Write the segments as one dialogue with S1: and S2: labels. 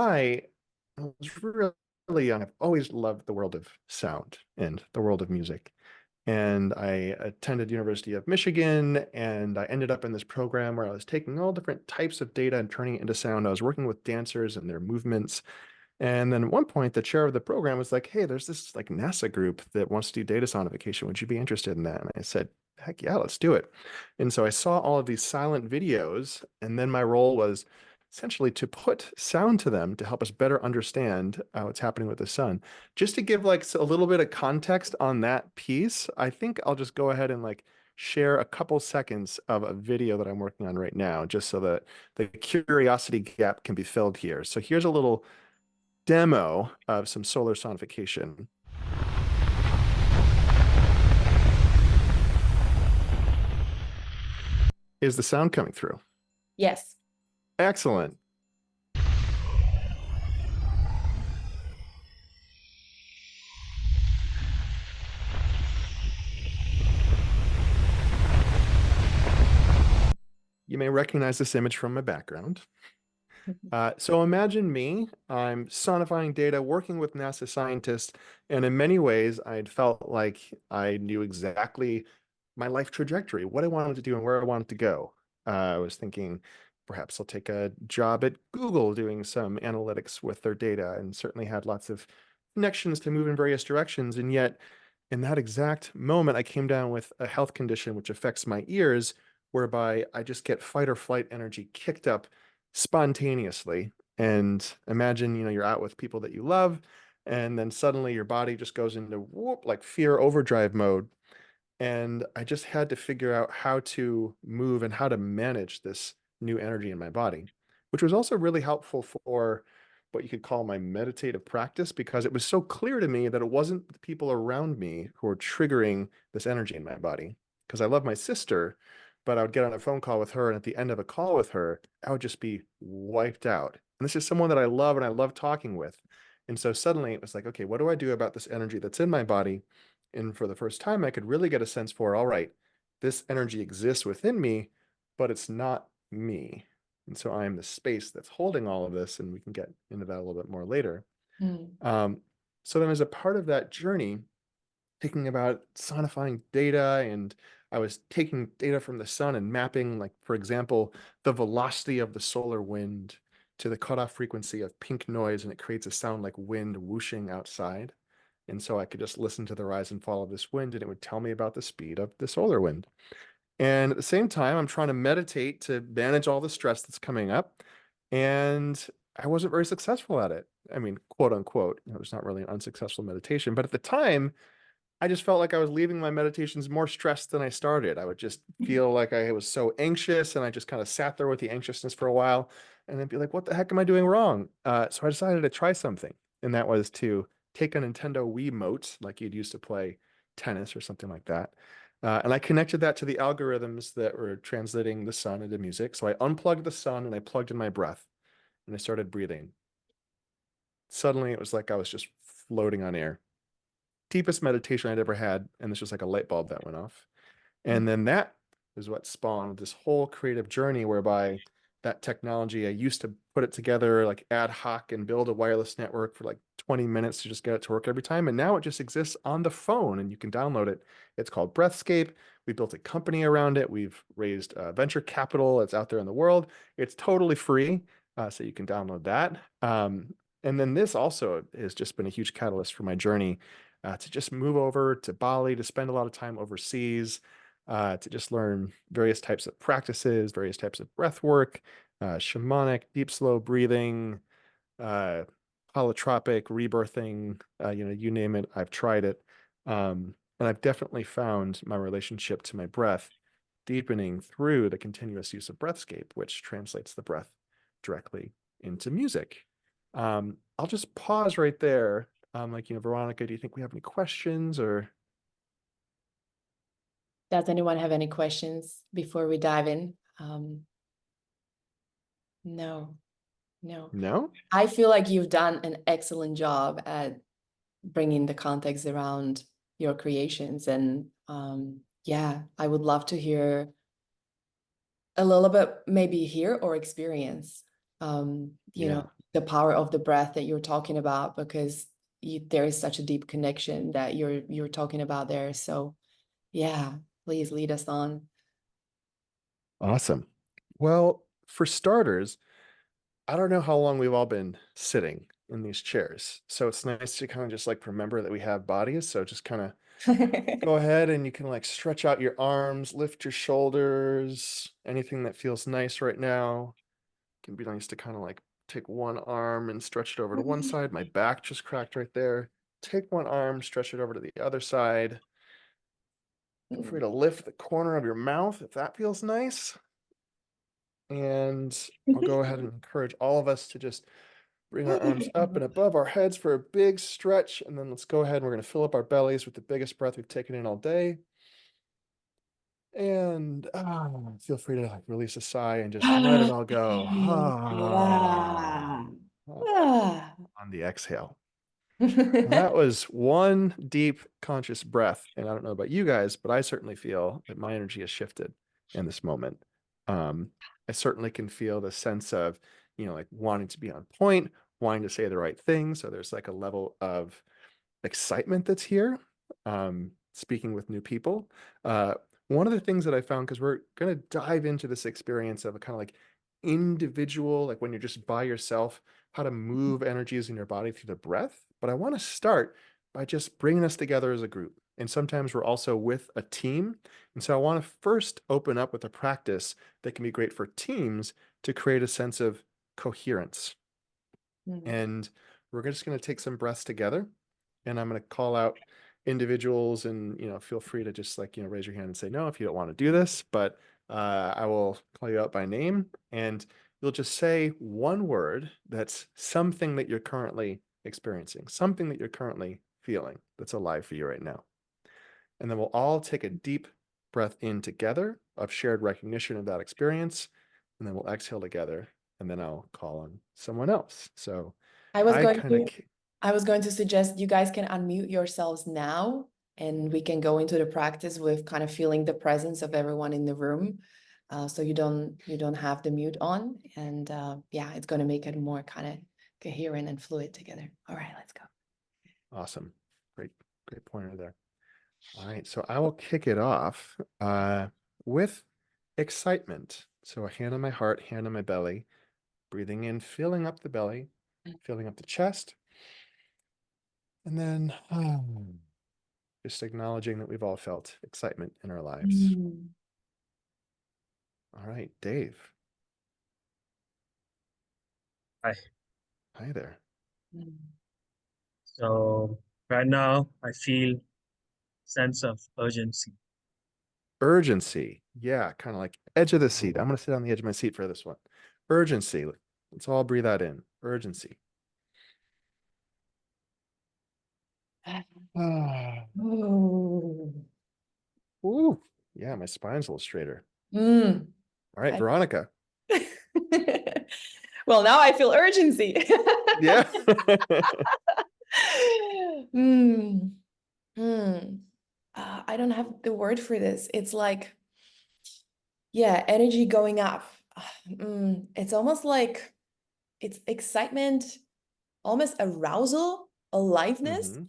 S1: I was really young. I've always loved the world of sound and the world of music. And I attended University of Michigan, and I ended up in this program where I was taking all different types of data and turning it into sound. I was working with dancers and their movements. And then at one point, the chair of the program was like, "Hey, there's this like NASA group that wants to do data sonification. Would you be interested in that?" And I said, "Heck yeah, let's do it." And so I saw all of these silent videos, and then my role was essentially to put sound to them to help us better understand what's happening with the sun. Just to give like a little bit of context on that piece, I think I'll just go ahead and like share a couple seconds of a video that I'm working on right now, just so that the curiosity gap can be filled here. So here's a little demo of some solar sonification. Is the sound coming through?
S2: Yes.
S1: Excellent. You may recognize this image from my background. So imagine me, I'm sonifying data, working with NASA scientists, and in many ways, I'd felt like I knew exactly my life trajectory, what I wanted to do and where I wanted to go. I was thinking perhaps I'll take a job at Google doing some analytics with their data, and certainly had lots of connections to move in various directions. And yet, in that exact moment, I came down with a health condition which affects my ears, whereby I just get fight or flight energy kicked up spontaneously. And imagine, you're out with people that you love, and then suddenly your body just goes into whoop, like fear overdrive mode. And I just had to figure out how to move and how to manage this new energy in my body, which was also really helpful for what you could call my meditative practice, because it was so clear to me that it wasn't the people around me who were triggering this energy in my body. Because I love my sister, but I would get on a phone call with her, and at the end of a call with her, I would just be wiped out. And this is someone that I love and I love talking with. And so suddenly it was like, okay, what do I do about this energy that's in my body? And for the first time, I could really get a sense for, all right, this energy exists within me, but it's not me. And so I am the space that's holding all of this, and we can get into that a little bit more later.
S2: Mm.
S1: Um, so then as a part of that journey, thinking about sonifying data, and I was taking data from the sun and mapping, like, for example, the velocity of the solar wind to the cutoff frequency of pink noise, and it creates a sound like wind whooshing outside. And so I could just listen to the rise and fall of this wind, and it would tell me about the speed of the solar wind. And at the same time, I'm trying to meditate to manage all the stress that's coming up. And I wasn't very successful at it. I mean, quote unquote, it was not really an unsuccessful meditation. But at the time, I just felt like I was leaving my meditations more stressed than I started. I would just feel like I was so anxious, and I just kind of sat there with the anxiousness for a while, and then be like, what the heck am I doing wrong? So I decided to try something, and that was to take a Nintendo Wiimote, like you'd used to play tennis or something like that. And I connected that to the algorithms that were translating the sun into music. So I unplugged the sun and I plugged in my breath, and I started breathing. Suddenly, it was like I was just floating on air. Deepest meditation I'd ever had, and it's just like a light bulb that went off. And then that is what spawned this whole creative journey, whereby that technology, I used to put it together like ad hoc and build a wireless network for like 20 minutes to just get it to work every time. And now it just exists on the phone, and you can download it. It's called Breathscape. We built a company around it. We've raised venture capital. It's out there in the world. It's totally free, so you can download that. And then this also has just been a huge catalyst for my journey, to just move over to Bali, to spend a lot of time overseas, to just learn various types of practices, various types of breath work, shamanic, deep, slow breathing, uh, holotropic, rebirthing, you name it, I've tried it. And I've definitely found my relationship to my breath deepening through the continuous use of Breathscape, which translates the breath directly into music. I'll just pause right there. Veronica, do you think we have any questions or?
S2: Does anyone have any questions before we dive in? No, no.
S1: No?
S2: I feel like you've done an excellent job at bringing the context around your creations. And yeah, I would love to hear a little bit, maybe hear or experience,
S1: Yeah.
S2: the power of the breath that you're talking about, because there is such a deep connection that you're talking about there. So yeah, please lead us on.
S1: Awesome. Well, for starters, I don't know how long we've all been sitting in these chairs. So it's nice to kind of just like remember that we have bodies. So just kind of go ahead and you can like stretch out your arms, lift your shoulders, anything that feels nice right now. It can be nice to kind of like take one arm and stretch it over to one side. My back just cracked right there. Take one arm, stretch it over to the other side. Feel free to lift the corner of your mouth if that feels nice. And I'll go ahead and encourage all of us to just bring our arms up and above our heads for a big stretch. And then let's go ahead and we're going to fill up our bellies with the biggest breath we've taken in all day. And feel free to like release a sigh and just let it all go.
S2: Yeah. Ah.
S1: On the exhale. Well, that was one deep conscious breath. And I don't know about you guys, but I certainly feel that my energy has shifted in this moment. Um, I certainly can feel the sense of, like wanting to be on point, wanting to say the right thing. So there's like a level of excitement that's here, speaking with new people. One of the things that I found, because we're going to dive into this experience of a kind of like individual, like when you're just by yourself, how to move energies in your body through the breath. But I want to start by just bringing us together as a group. And sometimes we're also with a team. And so I want to first open up with a practice that can be great for teams to create a sense of coherence.
S2: Mm.
S1: And we're just going to take some breaths together, and I'm going to call out individuals, and feel free to just like raise your hand and say no if you don't want to do this, but I will call you out by name, and you'll just say one word that's something that you're currently experiencing, something that you're currently feeling that's alive for you right now. And then we'll all take a deep breath in together of shared recognition of that experience, and then we'll exhale together, and then I'll call on someone else. So
S2: I was
S1: I
S2: going
S1: kind of,
S2: to I was going to suggest you guys can unmute yourselves now, and we can go into the practice with kind of feeling the presence of everyone in the room. So you don't have the mute on, and yeah, it's going to make it more kind of coherent and fluid together. All right, let's go.
S1: awesome. Great, great pointer there. All right, so I will kick it off with excitement. So a hand on my heart, hand on my belly, breathing in, filling up the belly, filling up the chest, and then just acknowledging that we've all felt excitement in our lives.
S2: Mm.
S1: All right, Dave.
S3: Hi.
S1: Hi there.
S2: Mm.
S3: So right now I feel sense of urgency.
S1: Urgency. Yeah, kind of like edge of the seat. I'm going to sit on the edge of my seat for this one. Urgency. Let's all breathe that in. Urgency. Ah.
S2: Ooh.
S1: Ooh. Yeah, my spine's a little straighter.
S2: Mm.
S1: All right,
S2: I-
S1: Veronica.
S2: Well, now I feel urgency.
S1: Yeah.
S2: Mm. Mm. I don't have the word for this. It's like, yeah, energy going up. It's almost like it's excitement, almost arousal, aliveness.
S1: hmm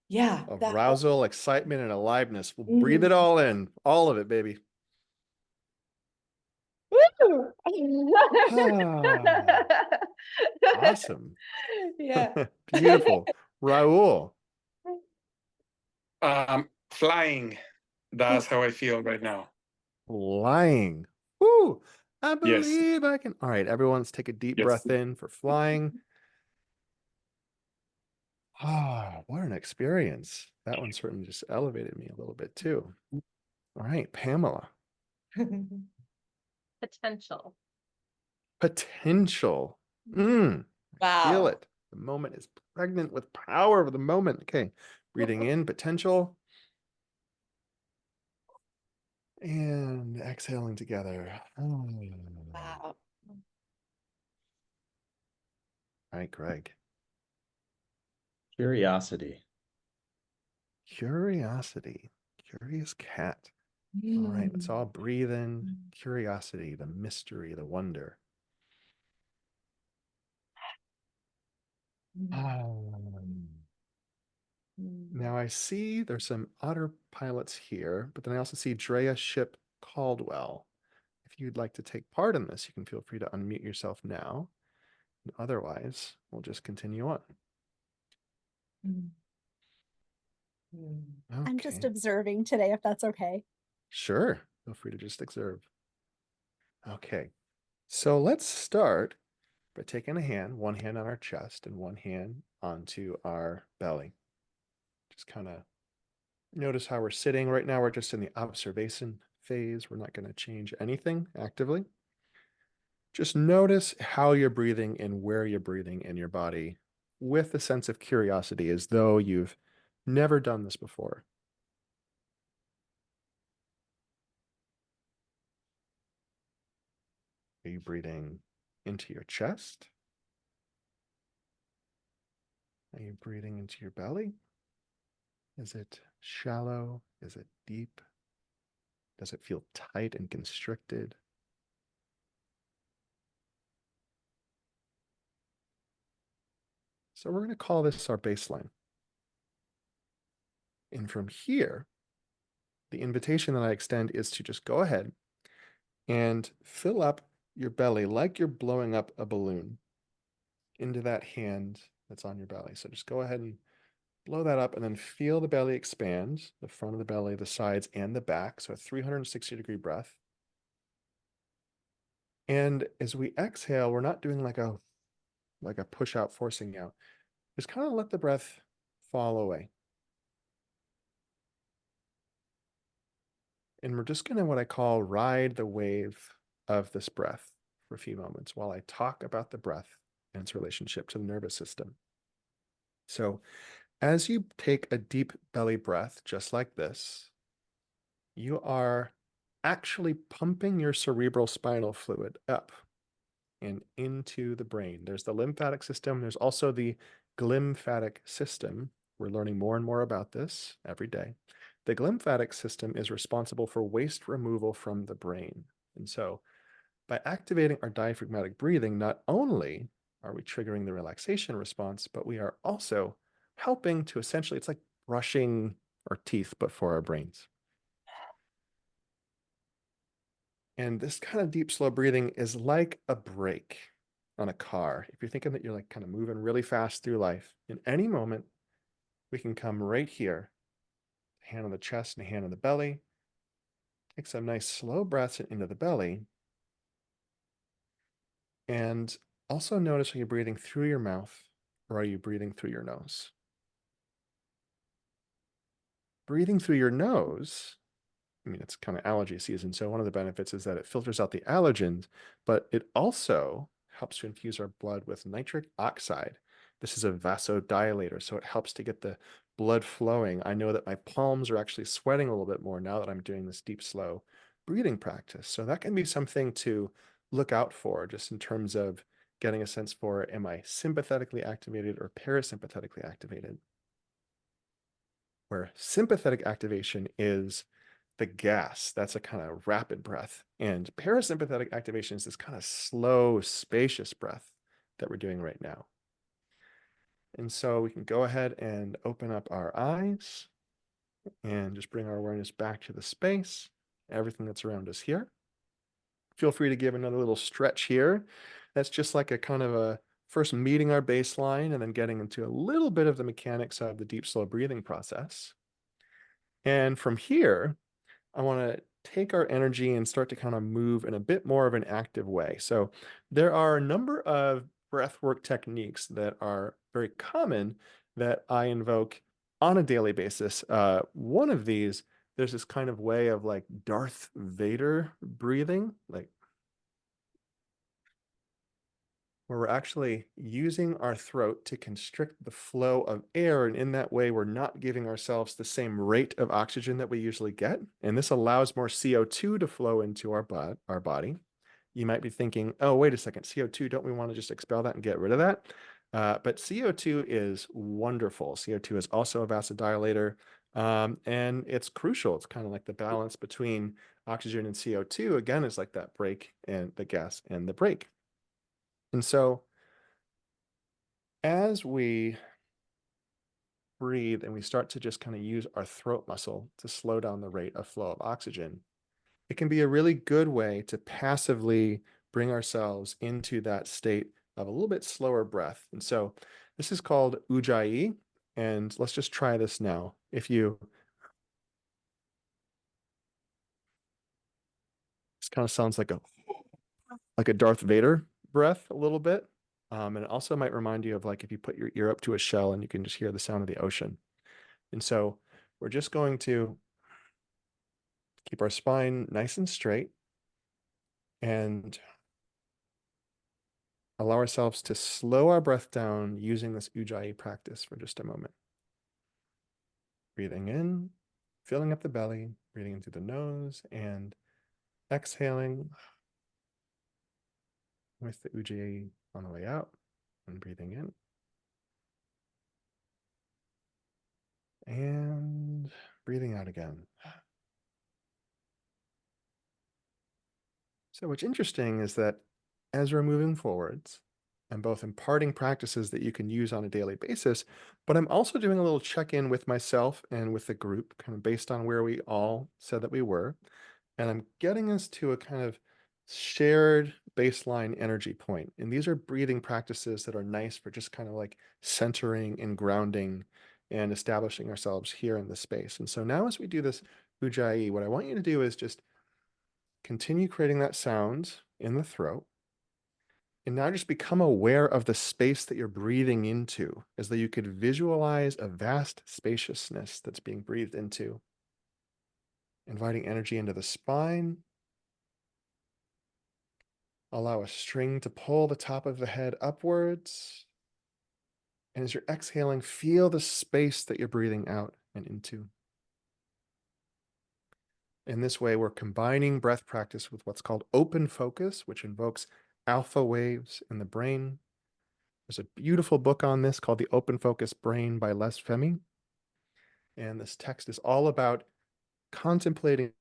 S2: Yeah, that.
S1: Arousal, excitement, and aliveness. We'll breathe it
S2: Mm.
S1: all in. All of it, baby.
S2: Woo!
S1: Ah, awesome.
S2: Yeah.
S1: Beautiful. Raul.
S4: Flying. That's how I feel right now.
S1: Flying. Woo! I
S4: Yes.
S1: believe I can. All right, everyone, let's take a deep
S4: Yes.
S1: breath in for flying. Ah, what an experience. That one certainly just elevated me a little bit too. All right, Pamela.
S5: Potential.
S1: Potential. Feel
S2: Wow.
S1: it. The moment is pregnant with power of the moment. Okay, breathing in, potential. And exhaling together. All
S2: Wow.
S1: right, Greg.
S6: Curiosity.
S1: Curiosity. Curious cat. All right, let's all breathe in curiosity, the mystery, the wonder. Now I see there's some autopilots here, but then I also see Drea Ship Caldwell. If you'd like to take part in this, you can feel free to unmute yourself now. Otherwise, we'll just continue on.
S5: I'm just
S1: Okay,
S5: observing today, if that's okay.
S1: sure. Feel free to just observe. Okay, so let's start by taking a hand, one hand on our chest and one hand onto our belly. Just kind of notice how we're sitting. Right now, we're just in the observation phase. We're not going to change anything actively. Just notice how you're breathing and where you're breathing in your body with a sense of curiosity, as though you've never done this before. Are you breathing into your chest? Are you breathing into your belly? Is it shallow? Is it deep? Does it feel tight and constricted? So we're going to call this our baseline. And from here, the invitation that I extend is to just go ahead and fill up your belly like you're blowing up a balloon into that hand that's on your belly. So just go ahead and blow that up and then feel the belly expand, the front of the belly, the sides, and the back. So a 360-degree breath. And as we exhale, we're not doing like a push out, forcing out. Just kind of let the breath fall away. And we're just going to what I call ride the wave of this breath for a few moments while I talk about the breath and its relationship to the nervous system. So as you take a deep belly breath, just like this, you are actually pumping your cerebral spinal fluid up and into the brain. There's the lymphatic system. There's also the glymphatic system. We're learning more and more about this every day. The glymphatic system is responsible for waste removal from the brain. And so by activating our diaphragmatic breathing, not only are we triggering the relaxation response, but we are also helping to essentially, it's like brushing our teeth, but for our brains. And this kind of deep, slow breathing is like a brake on a car. If you're thinking that you're like kind of moving really fast through life, in any moment, we can come right here, hand on the chest and a hand on the belly, take some nice slow breaths into the belly. And also notice, are you breathing through your mouth or are you breathing through your nose? Breathing through your nose, I mean, it's kind of allergy season. So one of the benefits is that it filters out the allergens, but it also helps to infuse our blood with nitric oxide. This is a vasodilator, so it helps to get the blood flowing. I know that my palms are actually sweating a little bit more now that I'm doing this deep, slow breathing practice. So that can be something to look out for, just in terms of getting a sense for, am I sympathetically activated or parasympathetically activated? Where sympathetic activation is the gas, that's a kind of rapid breath. And parasympathetic activation is this kind of slow, spacious breath that we're doing right now. And so we can go ahead and open up our eyes and just bring our awareness back to the space, everything that's around us here. Feel free to give another little stretch here. That's just like a kind of a first meeting our baseline and then getting into a little bit of the mechanics of the deep, slow breathing process. And from here, I want to take our energy and start to kind of move in a bit more of an active way. So there are a number of breathwork techniques that are very common that I invoke on a daily basis. One of these, there's this kind of way of like Darth Vader breathing, like where we're actually using our throat to constrict the flow of air. And in that way, we're not giving ourselves the same rate of oxygen that we usually get. And this allows more CO2 to flow into our body. You might be thinking, oh, wait a second, CO2, don't we want to just expel that and get rid of that? But CO2 is wonderful. CO2 is also a vasodilator, and it's crucial. It's kind of like the balance between oxygen and CO2, again, is like that brake and the gas and the brake. And so As we breathe and we start to just kind of use our throat muscle to slow down the rate of flow of oxygen, it can be a really good way to passively bring ourselves into that state of a little bit slower breath. And so this is called ujjayi. And let's just try this now. This kind of sounds like a Darth Vader breath a little bit. And it also might remind you of like if you put your ear up to a shell and you can just hear the sound of the ocean. And so we're just going to keep our spine nice and straight and allow ourselves to slow our breath down using this ujjayi practice for just a moment. Breathing in, filling up the belly, breathing in through the nose, and exhaling with the ujjayi on the way out, and breathing in. And breathing out again. So what's interesting is that as we're moving forwards, I'm both imparting practices that you can use on a daily basis, but I'm also doing a little check-in with myself and with the group, kind of based on where we all said that we were. And I'm getting us to a kind of shared baseline energy point. And these are breathing practices that are nice for just kind of like centering and grounding and establishing ourselves here in the space. And so now as we do this ujjayi, what I want you to do is just continue creating that sound in the throat. And now just become aware of the space that you're breathing into, as though you could visualize a vast spaciousness that's being breathed into. Inviting energy into the spine. Allow a string to pull the top of the head upwards. And as you're exhaling, feel the space that you're breathing out and into. In this way, we're combining breath practice with what's called open focus, which invokes alpha waves in the brain. There's a beautiful book on this called The Open Focus Brain by Les Femi. And this text is all about contemplating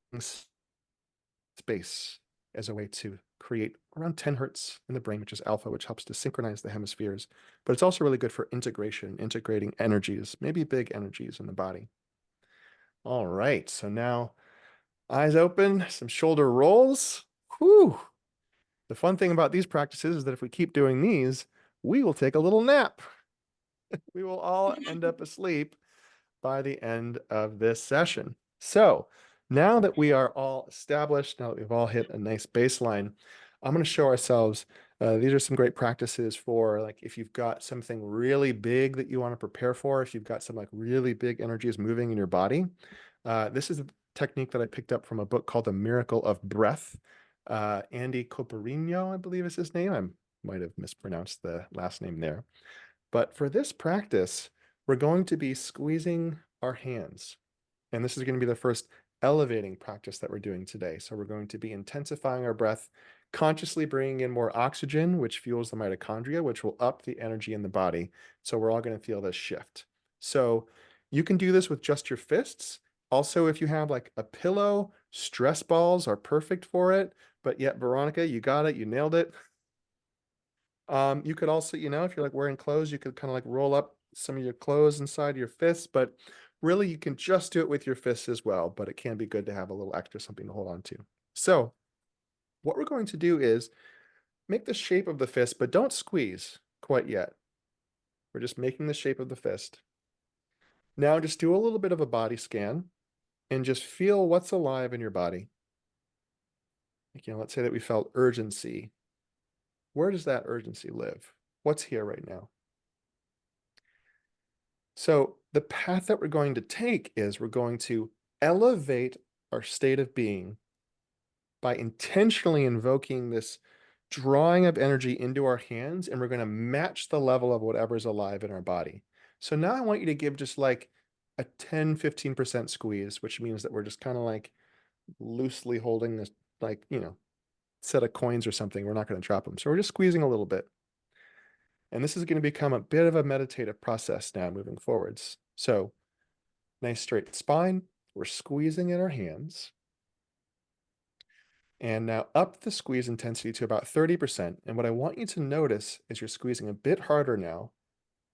S1: space as a way to create around 10 hertz in the brain, which is alpha, which helps to synchronize the hemispheres. But it's also really good for integration, integrating energies, maybe big energies in the body. All right, so now eyes open, some shoulder rolls. Whew. The fun thing about these practices is that if we keep doing these, we will take a little nap. We will all end up asleep by the end of this session. So now that we are all established, now that we've all hit a nice baseline, I'm going to show ourselves, these are some great practices for like if you've got something really big that you want to prepare for, if you've got some like really big energies moving in your body. This is a technique that I picked up from a book called The Miracle of Breath. Andy Coperino, I believe is his name. I might have mispronounced the last name there. But for this practice, we're going to be squeezing our hands. And this is going to be the first elevating practice that we're doing today. So we're going to be intensifying our breath, consciously bringing in more oxygen, which fuels the mitochondria, which will up the energy in the body. So we're all going to feel this shift. So you can do this with just your fists. Also, if you have like a pillow, stress balls are perfect for it. But yet, Veronica, you got it. You nailed it. You could also, if you're like wearing clothes, you could kind of like roll up some of your clothes inside your fists, but really you can just do it with your fists as well, but it can be good to have a little extra something to hold on to. So what we're going to do is make the shape of the fist, but don't squeeze quite yet. We're just making the shape of the fist. Now just do a little bit of a body scan and just feel what's alive in your body. Let's say that we felt urgency. Where does that urgency live? What's here right now? So the path that we're going to take is we're going to elevate our state of being by intentionally invoking this drawing of energy into our hands, and we're going to match the level of whatever's alive in our body. So now I want you to give just like a 10-15% squeeze, which means that we're just kind of like loosely holding this, like, set of coins or something. We're not going to drop them. So we're just squeezing a little bit. And this is going to become a bit of a meditative process now moving forwards. So nice straight spine. We're squeezing in our hands. And now up the squeeze intensity to about 30%. And what I want you to notice is you're squeezing a bit harder now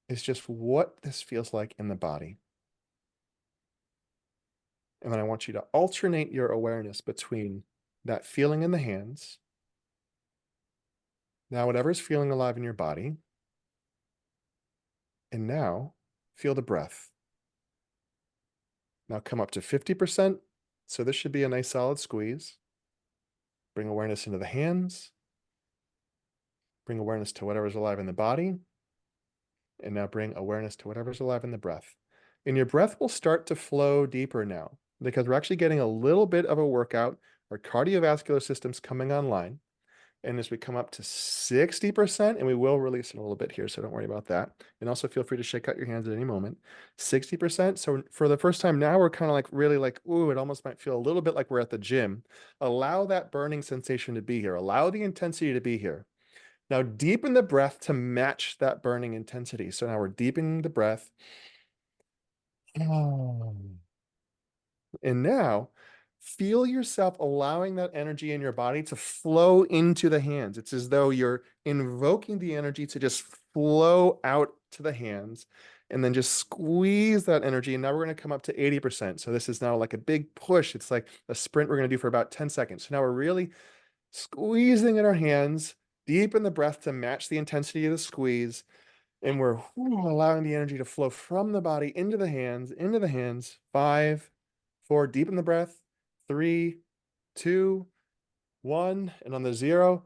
S1: is just what this feels like in the body. And then I want you to alternate your awareness between that feeling in the hands, now whatever's feeling alive in your body, and now feel the breath. Now come up to 50%. So this should be a nice solid squeeze. Bring awareness into the hands. Bring awareness to whatever's alive in the body. And now bring awareness to whatever's alive in the breath. And your breath will start to flow deeper now because we're actually getting a little bit of a workout. Our cardiovascular system's coming online. And as we come up to 60%, and we will release it a little bit here, so don't worry about that. And also feel free to shake out your hands at any moment. 60%. So for the first time now, we're kind of like really like, ooh, it almost might feel a little bit like we're at the gym. Allow that burning sensation to be here. Allow the intensity to be here. Now deepen the breath to match that burning intensity. So now we're deepening the breath. And now feel yourself allowing that energy in your body to flow into the hands. It's as though you're invoking the energy to just flow out to the hands and then just squeeze that energy. And now we're going to come up to 80%. So this is now like a big push. It's like a sprint we're going to do for about 10 seconds. So now we're really squeezing in our hands, deepen the breath to match the intensity of the squeeze. And we're allowing the energy to flow from the body into the hands, into the hands. 5, 4, deepen the breath. 3, 2, 1. And on the 0,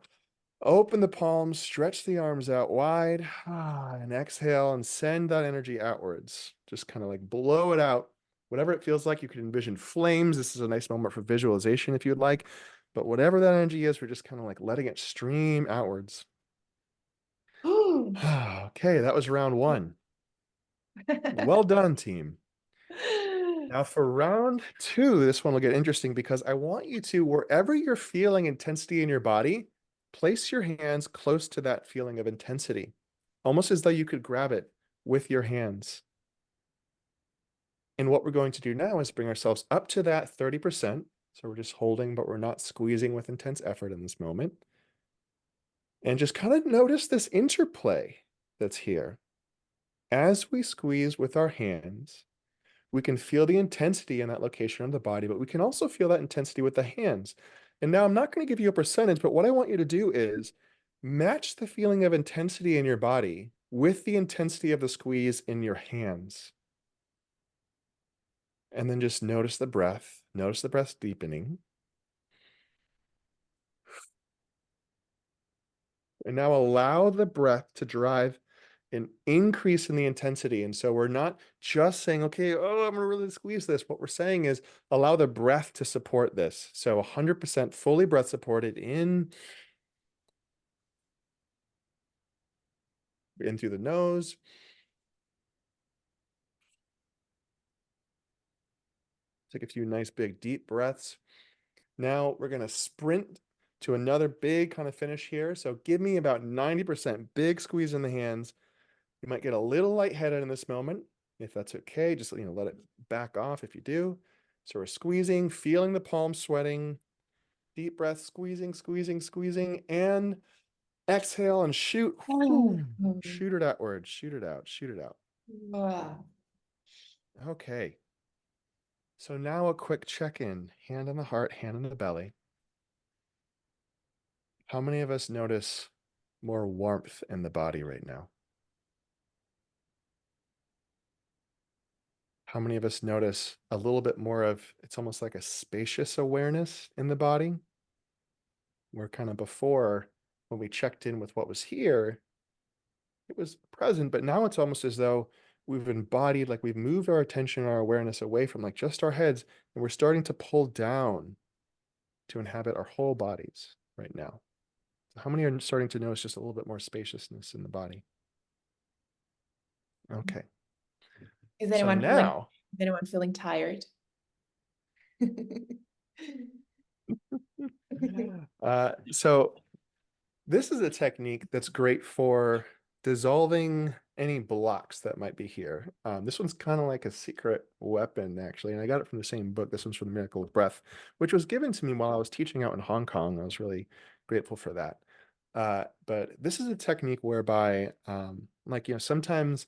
S1: open the palms, stretch the arms out wide, and exhale and send that energy outwards. Just kind of like blow it out. Whatever it feels like, you can envision flames. This is a nice moment for visualization if you'd like. But whatever that energy is, we're just kind of like letting it stream outwards. Okay, that was round 1. Well done, team. Now for round 2, this one will get interesting because I want you to, wherever you're feeling intensity in your body, place your hands close to that feeling of intensity, almost as though you could grab it with your hands. And what we're going to do now is bring ourselves up to that 30%. So we're just holding, but we're not squeezing with intense effort in this moment. And just kind of notice this interplay that's here. As we squeeze with our hands, we can feel the intensity in that location of the body, but we can also feel that intensity with the hands. And now I'm not going to give you a percentage, but what I want you to do is match the feeling of intensity in your body with the intensity of the squeeze in your hands. And then just notice the breath. Notice the breath deepening. And now allow the breath to drive an increase in the intensity. And so we're not just saying, okay, oh, I'm going to really squeeze this. What we're saying is allow the breath to support this. So 100% fully breath supported in through the nose. Take a few nice big deep breaths. Now we're going to sprint to another big kind of finish here. So give me about 90% big squeeze in the hands. You might get a little lightheaded in this moment. If that's okay, just let it back off if you do. So we're squeezing, feeling the palms sweating. Deep breath, squeezing, squeezing, squeezing, and exhale and shoot. Shoot it outward, shoot it out, shoot it out.
S2: Wow.
S1: Okay. So now a quick check-in. Hand on the heart, hand on the belly. How many of us notice more warmth in the body right now? How many of us notice a little bit more of, it's almost like a spacious awareness in the body? Where kind of before, when we checked in with what was here, it was present, but now it's almost as though we've embodied, like we've moved our attention, our awareness away from like just our heads, and we're starting to pull down to inhabit our whole bodies right now. So how many are starting to notice just a little bit more spaciousness in the body? Okay.
S2: Is
S1: So
S2: anyone
S1: now,
S2: feeling tired?
S1: so this is a technique that's great for dissolving any blocks that might be here. This one's kind of like a secret weapon, actually, and I got it from the same book. This one's from The Miracle of Breath, which was given to me while I was teaching out in Hong Kong. I was really grateful for that. But this is a technique whereby, sometimes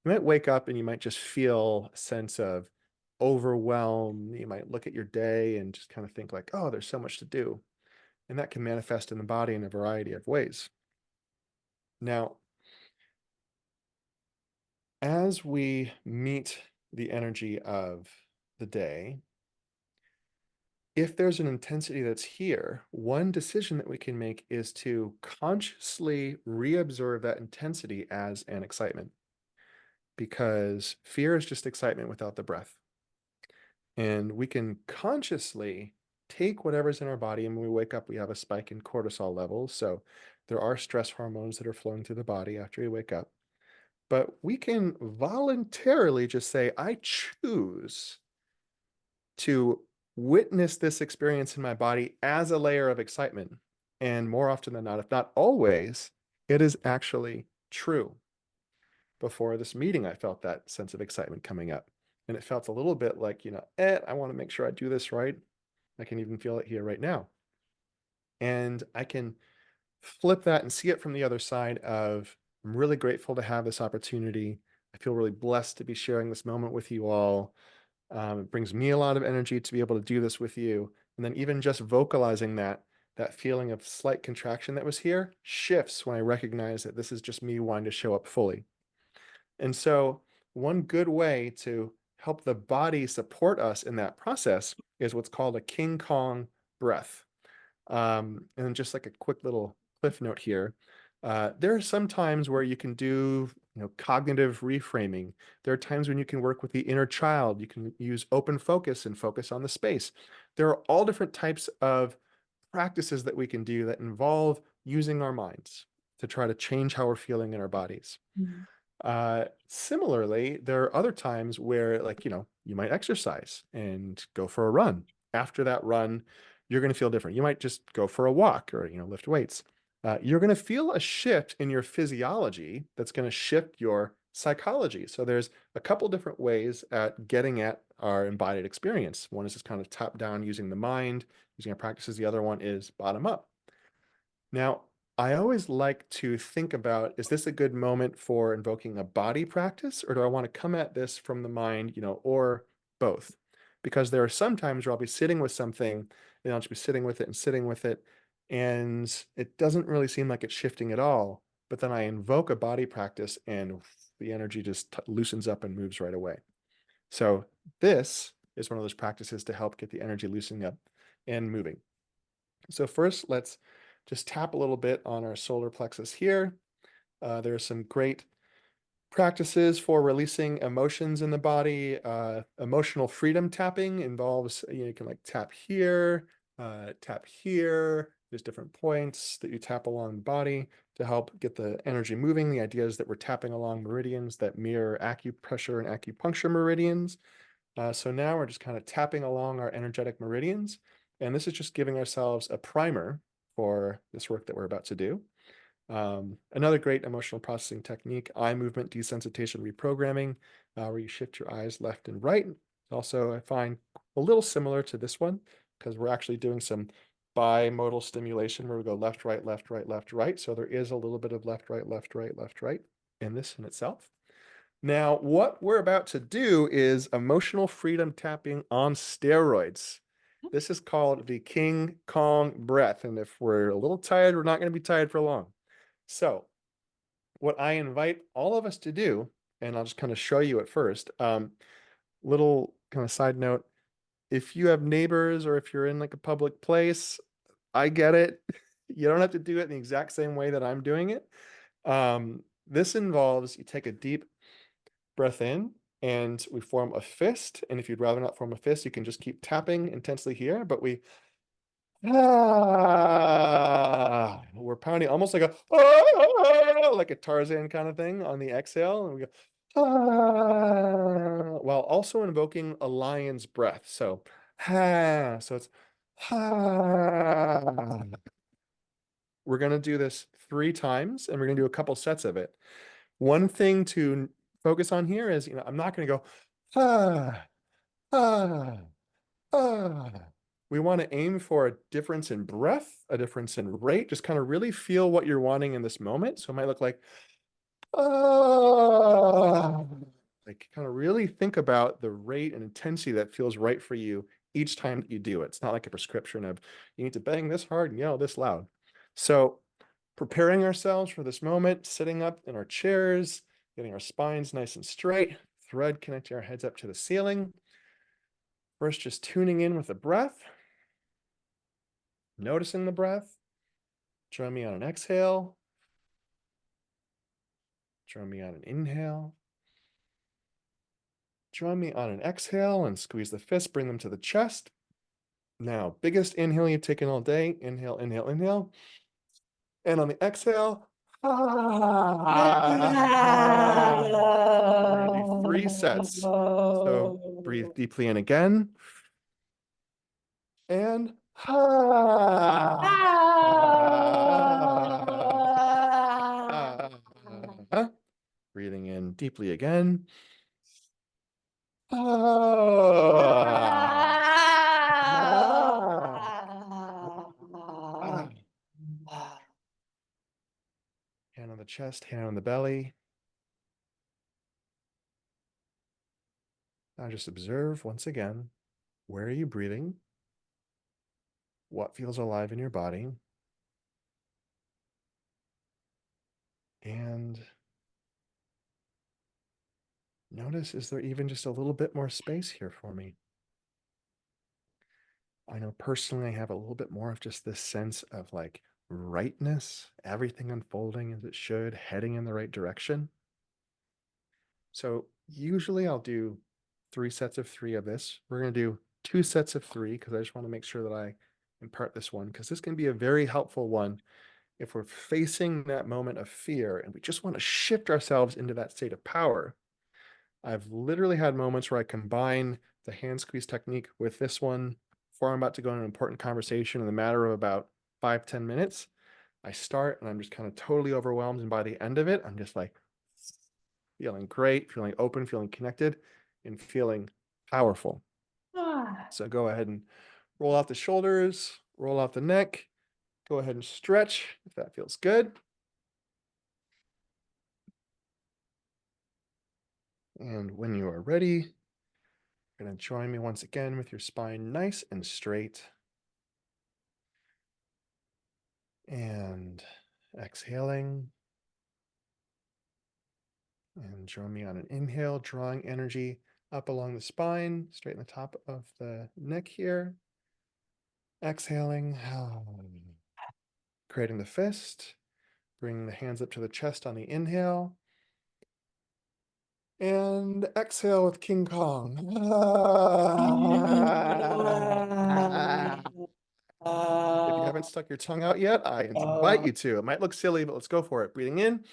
S1: You might wake up and you might just feel a sense of overwhelm. You might look at your day and just kind of think like, oh, there's so much to do. And that can manifest in the body in a variety of ways. Now, as we meet the energy of the day, if there's an intensity that's here, one decision that we can make is to consciously reobserve that intensity as an excitement, because fear is just excitement without the breath. And we can consciously take whatever's in our body, and when we wake up, we have a spike in cortisol levels. So there are stress hormones that are flowing through the body after we wake up. But we can voluntarily just say, I choose to witness this experience in my body as a layer of excitement. And more often than not, if not always, it is actually true. Before this meeting, I felt that sense of excitement coming up. And it felt a little bit like, I want to make sure I do this right. I can even feel it here right now. And I can flip that and see it from the other side of, I'm really grateful to have this opportunity. I feel really blessed to be sharing this moment with you all. It brings me a lot of energy to be able to do this with you. And then even just vocalizing that feeling of slight contraction that was here shifts when I recognize that this is just me wanting to show up fully. And so one good way to help the body support us in that process is what's called a King Kong breath. And just like a quick little cliff note here, there are some times where you can do cognitive reframing. There are times when you can work with the inner child. You can use open focus and focus on the space. There are all different types of practices that we can do that involve using our minds to try to change how we're feeling in our bodies. Similarly, there are other times where, like, you might exercise and go for a run. After that run, you're going to feel different. You might just go for a walk or, lift weights. You're going to feel a shift in your physiology that's going to shift your psychology. So there's a couple different ways at getting at our embodied experience. One is just kind of top down using the mind, using our practices. The other one is bottom up. Now, I always like to think about, is this a good moment for invoking a body practice, or do I want to come at this from the mind, or both? Because there are some times where I'll be sitting with something and I'll just be sitting with it and sitting with it, and it doesn't really seem like it's shifting at all. But then I invoke a body practice and the energy just loosens up and moves right away. So this is one of those practices to help get the energy loosening up and moving. So first, let's just tap a little bit on our solar plexus here. There are some great practices for releasing emotions in the body. Emotional freedom tapping involves, you can like tap here. There's different points that you tap along the body to help get the energy moving. The idea is that we're tapping along meridians that mirror acupressure and acupuncture meridians. So now we're just kind of tapping along our energetic meridians. And this is just giving ourselves a primer for this work that we're about to do. Another great emotional processing technique, eye movement desensitization reprogramming, where you shift your eyes left and right. Also, I find a little similar to this one because we're actually doing some bimodal stimulation where we go left, right, left, right, left, right. So there is a little bit of left, right, left, right, left, right in this in itself. Now, what we're about to do is emotional freedom tapping on steroids. This is called the King Kong breath. And if we're a little tired, we're not going to be tired for long. So what I invite all of us to do, and I'll just kind of show you at first, little kind of side note, if you have neighbors or if you're in like a public place, I get it. You don't have to do it in the exact same way that I'm doing it. This involves you take a deep breath in and we form a fist. And if you'd rather not form a fist, you can just keep tapping intensely here, but we're pounding almost like a Tarzan kind of thing on the exhale. And we go, while also invoking a lion's breath. So, so it's, we're going to do this 3 times and we're going to do a couple sets of it. One thing to focus on here is, I'm not going to go, We want to aim for a difference in breath, a difference in rate, just kind of really feel what you're wanting in this moment. So it might look like, Like kind of really think about the rate and intensity that feels right for you each time that you do it. It's not like a prescription of you need to bang this hard and yell this loud. So preparing ourselves for this moment, sitting up in our chairs, getting our spines nice and straight, thread connecting our heads up to the ceiling. First, just tuning in with the breath, noticing the breath. Join me on an exhale. Join me on an inhale. Join me on an exhale and squeeze the fists, bring them to the chest. Now, biggest inhale you've taken all day. Inhale, inhale, inhale. And on the exhale, we're gonna do 3 sets. So breathe deeply in again. And breathing in deeply again. Hand on the chest, hand on the belly. Now just observe once again, where are you breathing? What feels alive in your body? And notice, is there even just a little bit more space here for me? I know personally I have a little bit more of just this sense of like rightness, everything unfolding as it should, heading in the right direction. So usually I'll do 3 sets of 3 of this. We're going to do 2 sets of 3 because I just want to make sure that I impart this one, because this can be a very helpful one if we're facing that moment of fear and we just want to shift ourselves into that state of power. I've literally had moments where I combine the hand squeeze technique with this one before I'm about to go on an important conversation in the matter of about 5-10 minutes. I start and I'm just kind of totally overwhelmed. And by the end of it, I'm just like feeling great, feeling open, feeling connected, and feeling powerful. So go ahead and roll out the shoulders, roll out the neck. Go ahead and stretch if that feels good. And when you are ready, you're going to join me once again with your spine nice and straight. And exhaling. And join me on an inhale, drawing energy up along the spine, straighten the top of the neck here. Exhaling, creating the fist, bringing the hands up to the chest on the inhale. And exhale with King Kong. If you haven't stuck your tongue out yet, I invite you to. It might look silly, but let's go for it. Breathing in.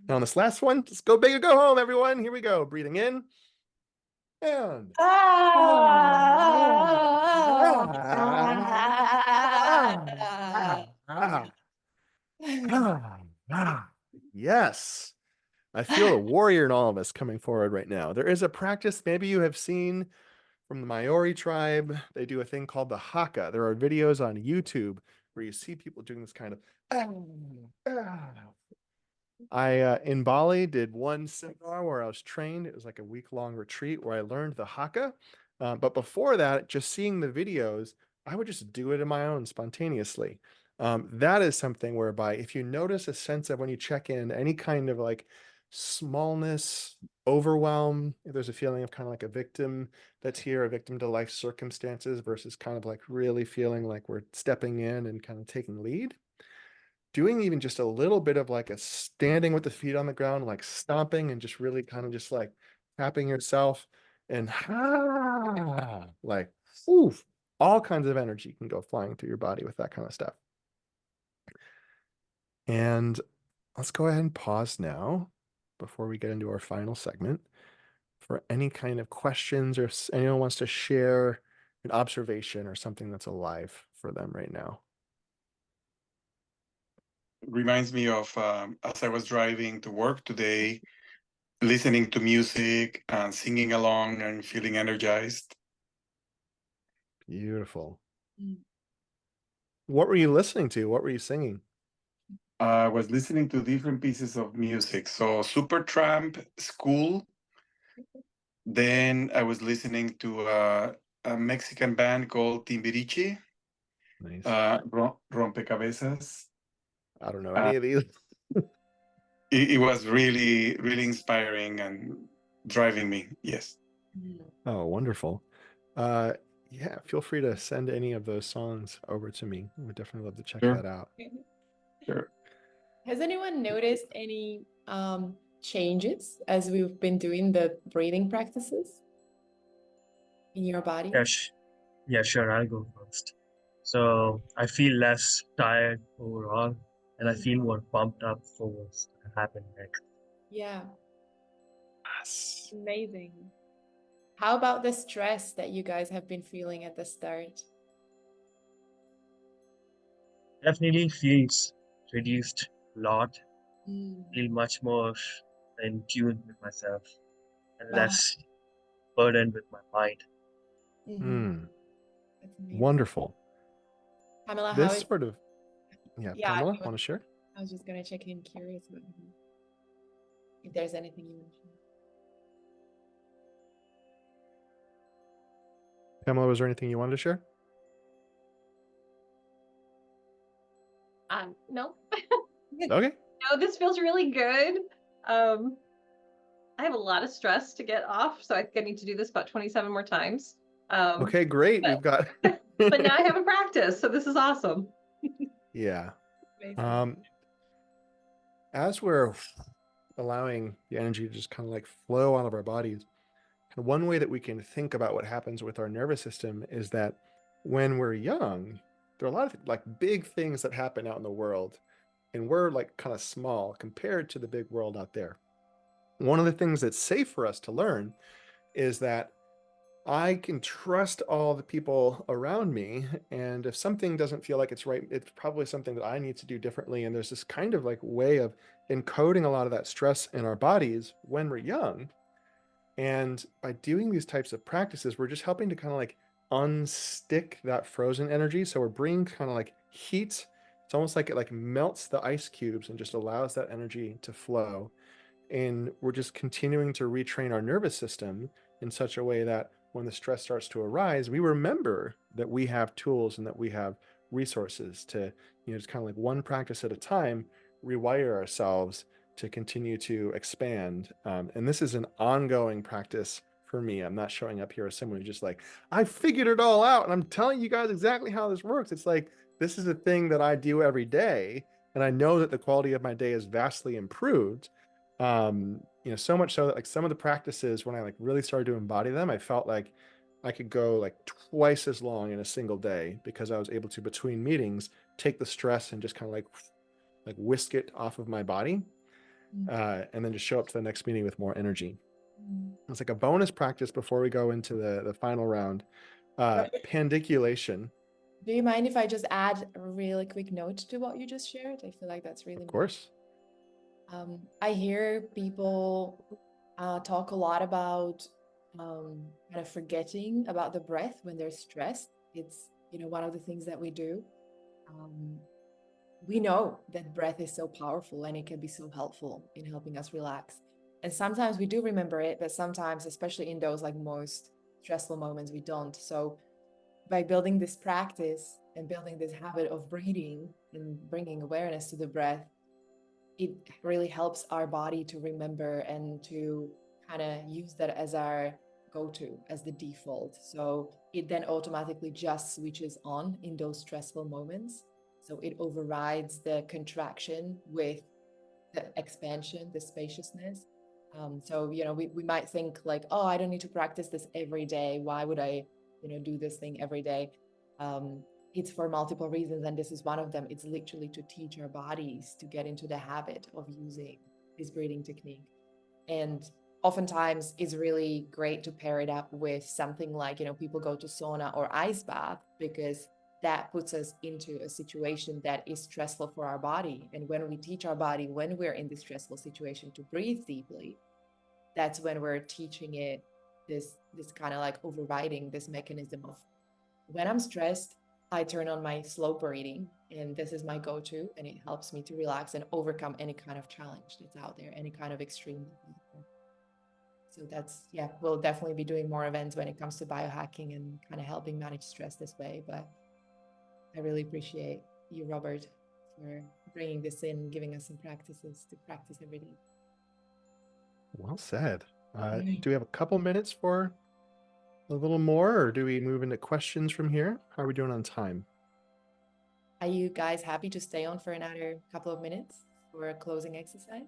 S1: Now on this last one, let's go big or go home, everyone. Here we go. Breathing in. And yes. I feel a warrior in all of us coming forward right now. There is a practice maybe you have seen from the Maori tribe. They do a thing called the haka. There are videos on YouTube where you see people doing this kind of I in Bali did one seminar where I was trained. It was like a week-long retreat where I learned the haka. But before that, just seeing the videos, I would just do it in my own spontaneously. That is something whereby if you notice a sense of when you check in any kind of like smallness, overwhelm, if there's a feeling of kind of like a victim that's here, a victim to life circumstances versus kind of like really feeling like we're stepping in and kind of taking lead. Doing even just a little bit of like a standing with the feet on the ground, like stomping and just really kind of just like tapping yourself and like, oof, all kinds of energy can go flying through your body with that kind of stuff. And let's go ahead and pause now before we get into our final segment for any kind of questions or if anyone wants to share an observation or something that's alive for them right now.
S4: Reminds me of as I was driving to work today, listening to music and singing along and feeling energized.
S1: Beautiful. What were you listening to? What were you singing?
S4: I was listening to different pieces of music. So Supertramp, School. Then I was listening to a Mexican band called Timbiriche,
S1: Nice.
S4: Rompecabezas.
S1: I don't know
S4: Uh,
S1: any of these.
S4: it was really, really inspiring and driving me. Yes.
S1: Oh, wonderful. Yeah, feel free to send any of those songs over to me. I would definitely love to check
S4: Sure.
S1: that out.
S4: Sure.
S2: Has anyone noticed any changes as we've been doing the breathing practices in your body?
S3: Yeah, sure, I'll go first. So I feel less tired overall, and I feel more pumped up for what's gonna happen next.
S2: Yeah,
S1: Yes.
S2: amazing. How about the stress that you guys have been feeling at the start?
S3: Definitely feels reduced a lot.
S2: Mm.
S3: Feel much more in tune with myself and
S2: Wow.
S3: less burdened with my mind.
S1: Mm,
S2: That's amazing.
S1: wonderful.
S2: Pamela, how
S1: This
S2: is
S1: sort of, yeah,
S2: Yeah,
S1: Pamela, want to share?
S2: I was just gonna check in, curious about if there's anything you want to share.
S1: Pamela, was there anything you wanted to share?
S6: No.
S1: Okay.
S6: No, this feels really good. I have a lot of stress to get off, so I think I need to do this about 27 more times.
S1: Okay, great.
S6: but-
S1: We've got.
S6: But now I have a practice, so this is awesome.
S1: Yeah.
S2: Amazing.
S1: As we're allowing the energy to just kind of like flow out of our bodies, one way that we can think about what happens with our nervous system is that when we're young, there are a lot of like big things that happen out in the world, and we're like kind of small compared to the big world out there. One of the things that's safe for us to learn is that I can trust all the people around me, and if something doesn't feel like it's right, it's probably something that I need to do differently. And there's this kind of like way of encoding a lot of that stress in our bodies when we're young. And by doing these types of practices, we're just helping to kind of like unstick that frozen energy. So we're bringing kind of like heat. It's almost like it like melts the ice cubes and just allows that energy to flow. And we're just continuing to retrain our nervous system in such a way that when the stress starts to arise, we remember that we have tools and that we have resources to, just kind of like one practice at a time, rewire ourselves to continue to expand. And this is an ongoing practice for me. I'm not showing up here as someone who's just like, I figured it all out and I'm telling you guys exactly how this works. It's like, this is a thing that I do every day. And I know that the quality of my day is vastly improved. So much so that like some of the practices, when I like really started to embody them, I felt like I could go like twice as long in a single day because I was able to, between meetings, take the stress and just kind of like whisk it off of my body, and then just show up to the next meeting with more energy. It's like a bonus practice before we go into the final round. Pandiculation.
S2: Do you mind if I just add a really quick note to what you just shared? I feel like that's really
S1: Of course.
S2: I hear people talk a lot about kind of forgetting about the breath when they're stressed. It's, one of the things that we do. We know that breath is so powerful and it can be so helpful in helping us relax. And sometimes we do remember it, but sometimes, especially in those like most stressful moments, we don't. So by building this practice and building this habit of breathing and bringing awareness to the breath, it really helps our body to remember and to kind of use that as our go-to, as the default. So it then automatically just switches on in those stressful moments. So it overrides the contraction with the expansion, the spaciousness. So, we might think like, oh, I don't need to practice this every day. Why would I, do this thing every day? It's for multiple reasons, and this is one of them. It's literally to teach our bodies to get into the habit of using this breathing technique. And oftentimes it's really great to pair it up with something like, people go to sauna or ice bath because that puts us into a situation that is stressful for our body. And when we teach our body, when we're in this stressful situation, to breathe deeply, that's when we're teaching it this kind of like overriding this mechanism of, when I'm stressed, I turn on my slow breathing, and this is my go-to, and it helps me to relax and overcome any kind of challenge that's out there, any kind of extreme. So that's, yeah, we'll definitely be doing more events when it comes to biohacking and kind of helping manage stress this way. But I really appreciate you, Robert, for bringing this in, giving us some practices to practice every day.
S1: Well said. Do we have a couple minutes for a little more, or do we move into questions from here? How are we doing on time?
S2: Are you guys happy to stay on for another couple of minutes for a closing exercise?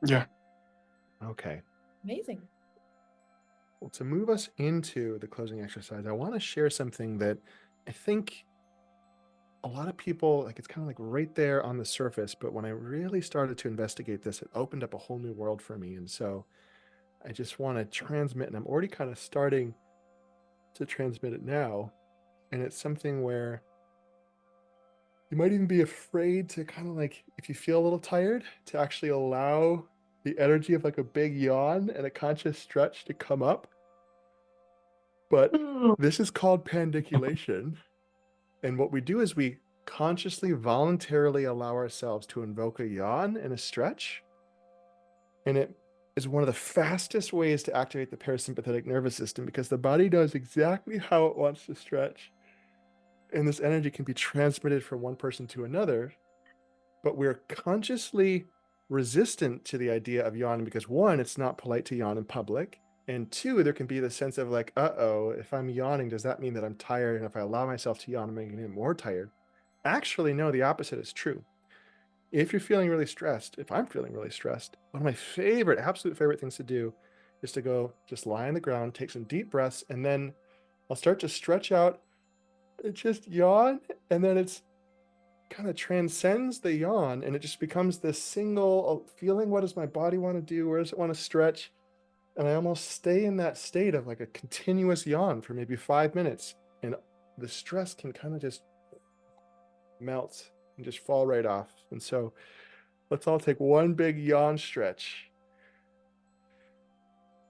S4: Yeah.
S1: Okay.
S2: Amazing.
S1: Well, to move us into the closing exercise, I want to share something that I think a lot of people, like, it's kind of like right there on the surface, but when I really started to investigate this, it opened up a whole new world for me. And so I just want to transmit, and I'm already kind of starting to transmit it now. And it's something where you might even be afraid to kind of like, if you feel a little tired, to actually allow the energy of like a big yawn and a conscious stretch to come up. But this is called pandiculation. And what we do is we consciously, voluntarily allow ourselves to invoke a yawn and a stretch. And it is one of the fastest ways to activate the parasympathetic nervous system, because the body knows exactly how it wants to stretch. And this energy can be transmitted from one person to another. But we're consciously resistant to the idea of yawning because, one, it's not polite to yawn in public. And two, there can be the sense of like, uh-oh, if I'm yawning, does that mean that I'm tired? And if I allow myself to yawn, I'm going to get more tired. Actually, no, the opposite is true. If you're feeling really stressed, if I'm feeling really stressed, one of my favorite, absolute favorite things to do is to go just lie on the ground, take some deep breaths, and then I'll start to stretch out and just yawn. And then it's kind of transcends the yawn, and it just becomes this single feeling. What does my body want to do? Where does it want to stretch? And I almost stay in that state of like a continuous yawn for maybe 5 minutes, and the stress can kind of just melt and just fall right off. And so let's all take one big yawn stretch.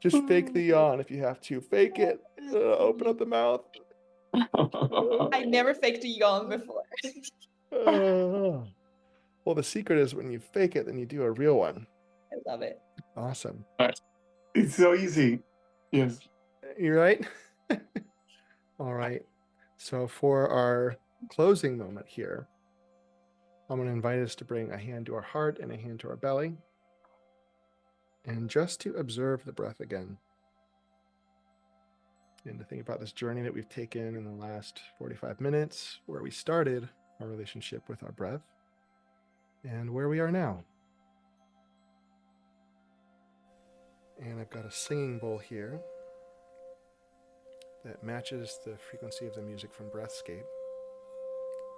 S1: Just fake the yawn if you have to. Fake it. Open up the mouth.
S2: I never faked a yawn before.
S1: Well, the secret is when you fake it, then you do a real one.
S2: I love it.
S1: Awesome.
S4: It's so easy. Yes.
S1: You right? All right. So for our closing moment here, I'm going to invite us to bring a hand to our heart and a hand to our belly, and just to observe the breath again, and to think about this journey that we've taken in the last 45 minutes, where we started our relationship with our breath and where we are now. And I've got a singing bowl here that matches the frequency of the music from Breathscape.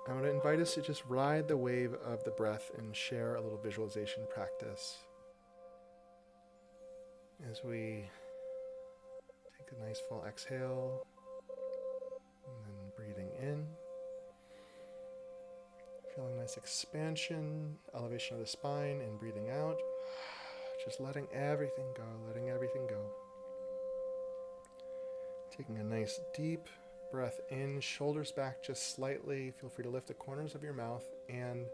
S1: I want to invite us to just ride the wave of the breath and share a little visualization practice as we take a nice full exhale and then breathing in, feeling nice expansion, elevation of the spine, and breathing out, just letting everything go, letting everything go. Taking a nice deep breath in, shoulders back just slightly. Feel free to lift the corners of your mouth, and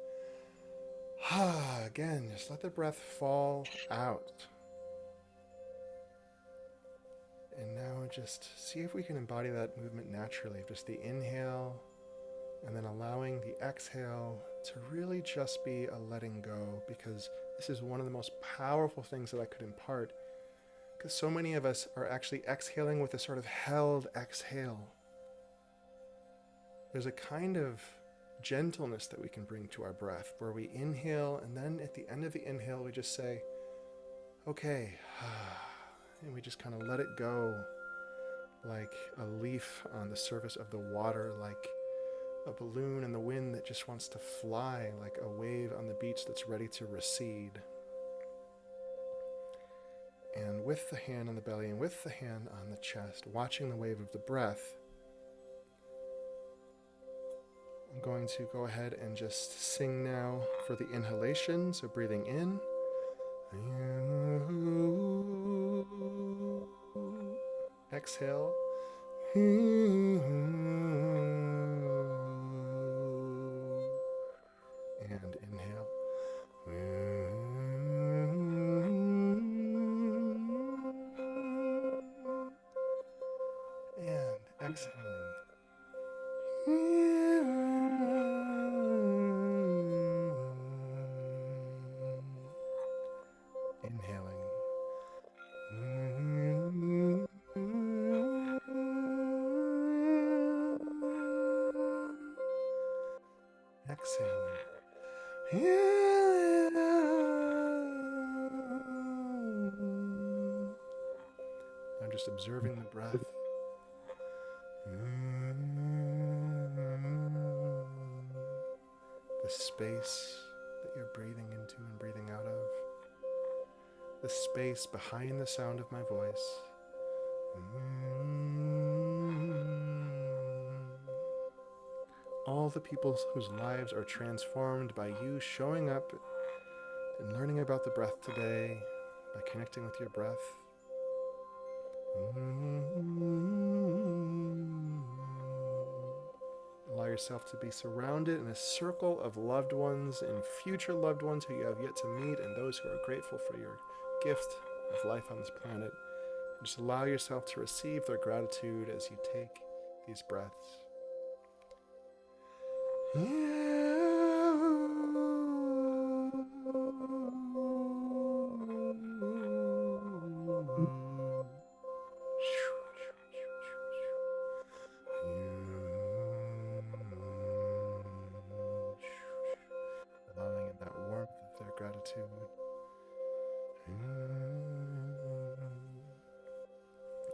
S1: again, just let the breath fall out. And now just see if we can embody that movement naturally. Just the inhale, and then allowing the exhale to really just be a letting go, because this is one of the most powerful things that I could impart. Because so many of us are actually exhaling with a sort of held exhale. There's a kind of gentleness that we can bring to our breath, where we inhale, and then at the end of the inhale, we just say, okay, and we just kind of let it go, like a leaf on the surface of the water, like a balloon in the wind that just wants to fly, like a wave on the beach that's ready to recede. And with the hand on the belly and with the hand on the chest, watching the wave of the breath, I'm going to go ahead and just sing now for the inhalation. So breathing in. Exhale. I'm just observing the breath. The space that you're breathing into and breathing out of. The space behind the sound of my voice. All the people whose lives are transformed by you showing up and learning about the breath today, by connecting with your breath. Allow yourself to be surrounded in a circle of loved ones and future loved ones who you have yet to meet, and those who are grateful for your gift of life on this planet. And just allow yourself to receive their gratitude as you take these breaths. Allowing in that warmth of their gratitude.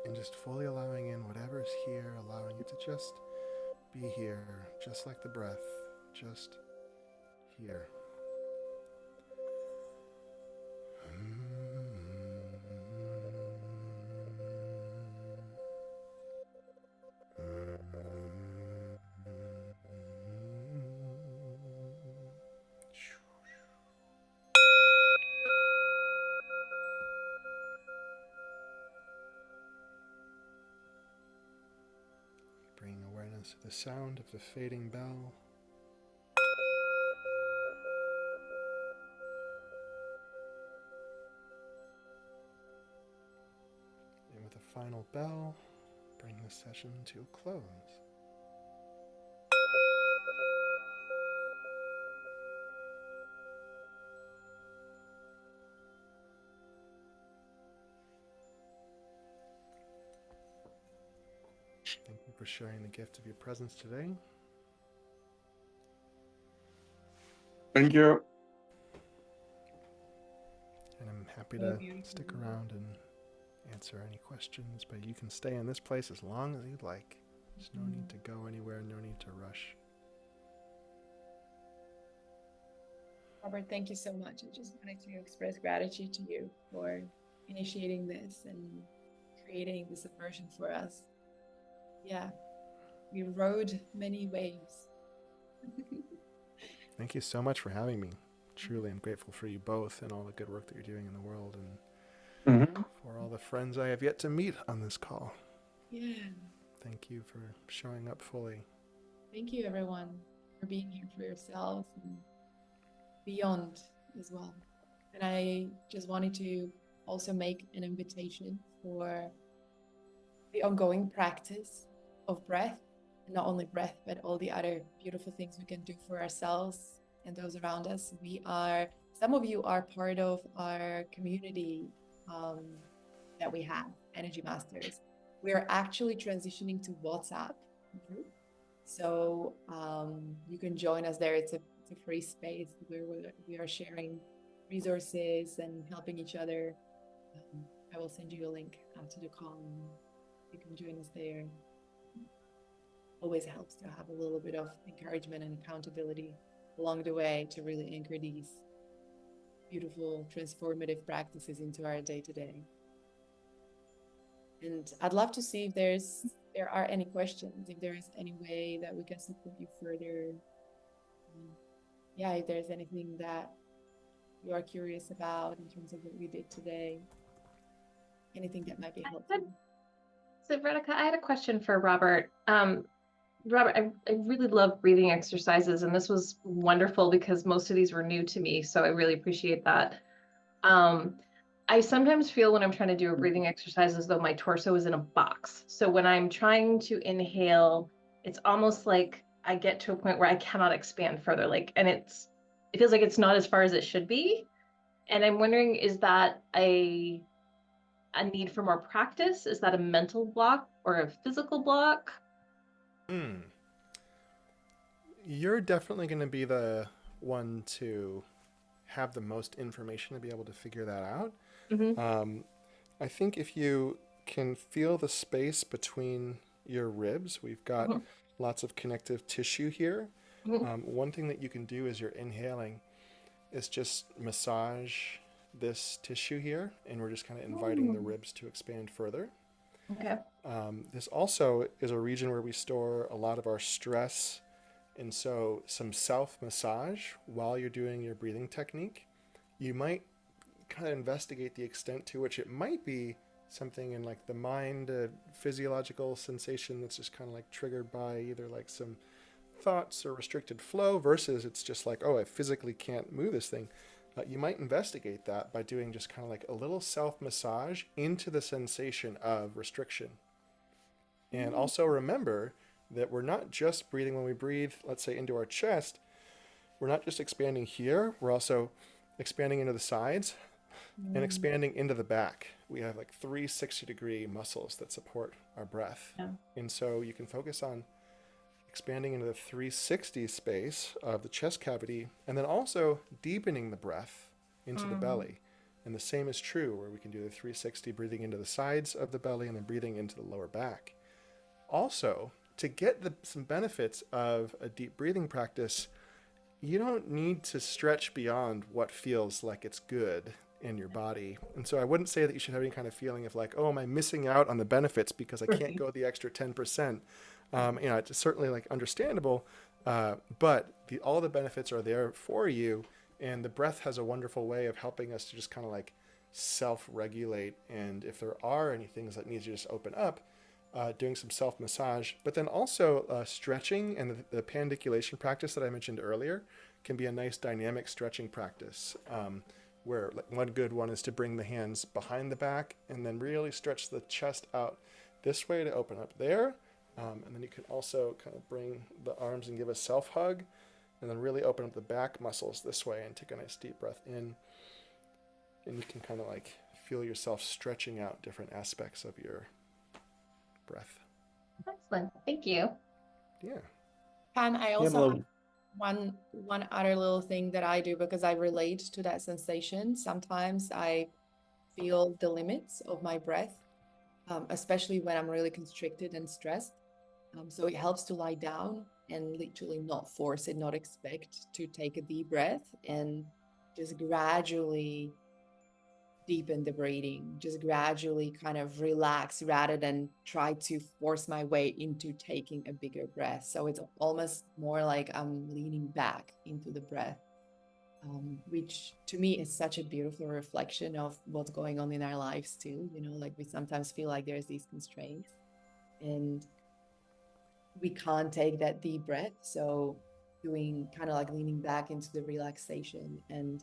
S1: And just fully allowing in whatever's here, allowing it to just be here, just like the breath, just here. Bringing awareness to the sound of the fading bell. And with a final bell, bring the session to a close. Thank you for sharing the gift of your presence today.
S4: Thank you.
S1: And I'm happy to stick around and answer any questions, but you can stay in this place as long as you'd like. There's no need to go anywhere, no need to rush.
S2: Robert, thank you so much. I just wanted to express gratitude to you for initiating this and creating this immersion for us. Yeah, we rode many waves.
S1: Thank you so much for having me. Truly, I'm grateful for you both and all the good work that you're doing in the world, and for all the friends I have yet to meet on this call.
S2: Yeah.
S1: Thank you for showing up fully.
S2: Thank you, everyone, for being here for yourself and beyond as well. And I just wanted to also make an invitation for the ongoing practice of breath, and not only breath, but all the other beautiful things we can do for ourselves and those around us. Some of you are part of our community that we have, Energy Masters. We are actually transitioning to WhatsApp group. So you can join us there. It's a free space where we are sharing resources and helping each other. I will send you a link after the call. You can join us there. Always helps to have a little bit of encouragement and accountability along the way to really anchor these beautiful transformative practices into our day-to-day. And I'd love to see if there are any questions, if there is any way that we can support you further. Yeah, if there's anything that you are curious about in terms of what we did today, anything that might be helpful.
S6: So Veronica, I had a question for Robert. Robert, I really love breathing exercises, and this was wonderful because most of these were new to me, so I really appreciate that. I sometimes feel when I'm trying to do a breathing exercise as though my torso is in a box. So when I'm trying to inhale, it's almost like I get to a point where I cannot expand further, and it feels like it's not as far as it should be. And I'm wondering, is that a need for more practice? Is that a mental block or a physical block?
S1: You're definitely going to be the one to have the most information to be able to figure that out.
S6: Mm-hmm.
S1: I think if you can feel the space between your ribs, we've got
S6: Mm-hmm.
S1: lots of connective tissue here.
S6: Mm-hmm.
S1: One thing that you can do as you're inhaling is just massage this tissue here, and we're just kind of inviting the ribs to expand further.
S6: Okay.
S1: This also is a region where we store a lot of our stress, and so some self-massage while you're doing your breathing technique, you might kind of investigate the extent to which it might be something in like the mind, a physiological sensation that's just kind of like triggered by either like some thoughts or restricted flow versus it's just like, oh, I physically can't move this thing. You might investigate that by doing just kind of like a little self massage into the sensation of restriction. And also remember that we're not just breathing when we breathe, let's say, into our chest, we're not just expanding here, we're also expanding into the sides and expanding into the back. We have like 360-degree muscles that support our breath.
S6: Yeah.
S1: And so you can focus on expanding into the 360 space of the chest cavity, and then also deepening the breath into the belly. And the same is true where we can do the 360 breathing into the sides of the belly and then breathing into the lower back. Also, to get some benefits of a deep breathing practice, you don't need to stretch beyond what feels like it's good in your body. And so I wouldn't say that you should have any kind of feeling of like, oh, am I missing out on the benefits because I can't go the extra 10%. It's certainly like understandable, but all the benefits are there for you. And the breath has a wonderful way of helping us to just kind of like self-regulate. And if there are any things that need to just open up, doing some self-massage, but then also stretching and the pandiculation practice that I mentioned earlier can be a nice dynamic stretching practice, where like one good one is to bring the hands behind the back and then really stretch the chest out this way to open up there. And then you can also kind of bring the arms and give a self-hug and then really open up the back muscles this way and take a nice deep breath in. And you can kind of like feel yourself stretching out different aspects of your breath.
S6: Excellent. Thank you.
S1: Yeah.
S2: And I also
S7: Pamela,
S2: have one other little thing that I do because I relate to that sensation. Sometimes I feel the limits of my breath, especially when I'm really constricted and stressed. So it helps to lie down and literally not force it, not expect to take a deep breath and just gradually deepen the breathing, just gradually kind of relax rather than try to force my way into taking a bigger breath. So it's almost more like I'm leaning back into the breath, which to me is such a beautiful reflection of what's going on in our lives too. Like we sometimes feel like there's these constraints and we can't take that deep breath. So doing kind of like leaning back into the relaxation and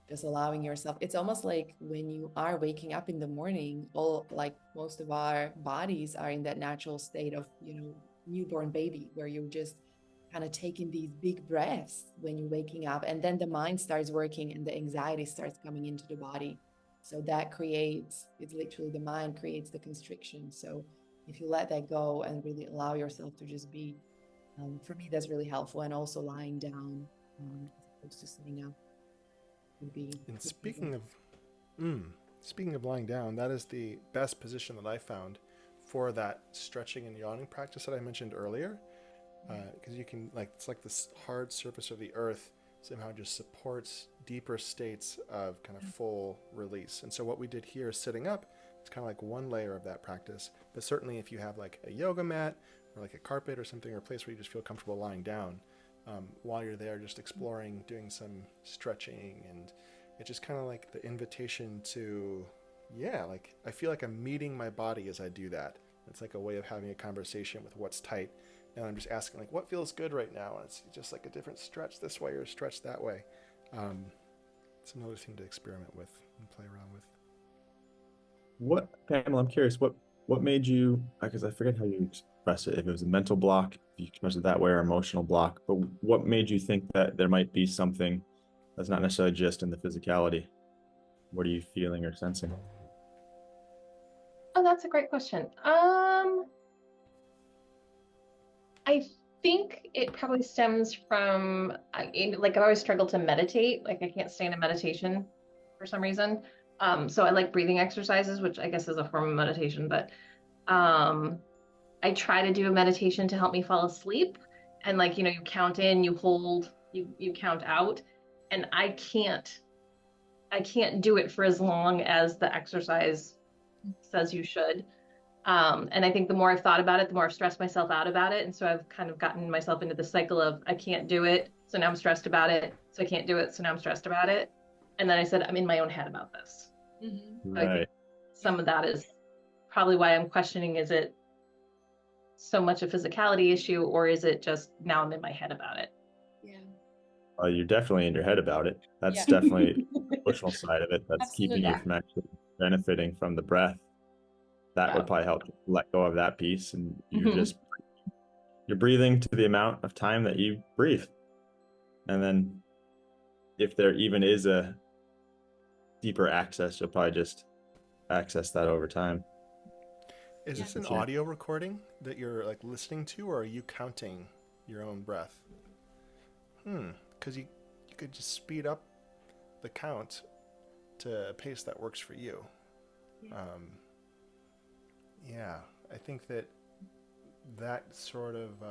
S2: just allowing yourself, it's almost like when you are waking up in the morning, all like most of our bodies are in that natural state of, newborn baby, where you're just kind of taking these big breaths when you're waking up, and then the mind starts working and the anxiety starts coming into the body. So that it's literally the mind creates the constriction. So if you let that go and really allow yourself to just be, for me, that's really helpful. And also lying down, as opposed to sitting up.
S1: And speaking of lying down, that is the best position that I found for that stretching and yawning practice that I mentioned earlier. Because you can it's like this hard surface of the earth somehow just supports deeper states of kind of full release. And so what we did here is sitting up. It's kind of like one layer of that practice. But certainly if you have like a yoga mat or like a carpet or something, or a place where you just feel comfortable lying down, while you're there, just exploring, doing some stretching, and it's just kind of like the invitation to, I feel like I'm meeting my body as I do that. It's like a way of having a conversation with what's tight, and I'm just asking like, what feels good right now? And it's just like a different stretch this way or stretch that way. It's another thing to experiment with and play around with.
S7: Pamela, I'm curious, what made you, because I forget how you expressed it, if it was a mental block, if you expressed it that way, or emotional block, but what made you think that there might be something that's not necessarily just in the physicality? What are you feeling or sensing?
S6: Oh, that's a great question. think it probably stems from like I've always struggled to meditate. Like I can't stay in a meditation for some reason. So I like breathing exercises, which I guess is a form of meditation, but um I try to do a meditation to help me fall asleep. And like, you know, you count in, you hold, you count out. And I can't do it for as long as the exercise says you should. And I think the more I've thought about it, the more I've stressed myself out about it. And so I've kind of gotten myself into the cycle of I can't do it. So now I'm stressed about it. So I can't do it. So now I'm stressed about it. And then I said, I'm in my own head about this.
S2: Mhm.
S6: So I think
S7: Right.
S6: some of that is probably why I'm questioning, is it so much a physicality issue, or is it just now I'm in my head about it?
S2: Yeah.
S7: Well, you're definitely in your head about it. That's
S2: Yeah.
S7: definitely the emotional side of it. That's keeping you
S2: Absolutely.
S7: from actually benefiting from the breath. That
S6: Yeah.
S7: would probably help let go of that piece, and
S6: Mhm.
S7: you're breathing to the amount of time that you breathe. And then if there even is a deeper access, you'll probably just access that over time.
S1: Is
S2: Yeah.
S1: this an
S7: Sure.
S1: audio recording that you're like listening to, or are you counting your own breath? Because you could just speed up the count to a pace that works for you.
S2: Yeah.
S1: Yeah, I think that sort of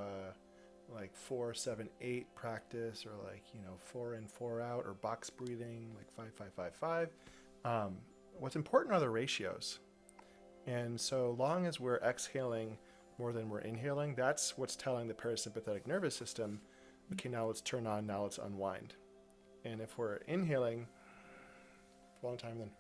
S1: like 4-7-8 practice, or like, you know, 4 in 4 out, or box breathing like 5-5-5-5. What's important are the ratios, and so long as we're exhaling more than we're inhaling, that's what's telling the parasympathetic nervous system, okay, now let's turn on, now let's unwind. And if we're inhaling for a long time,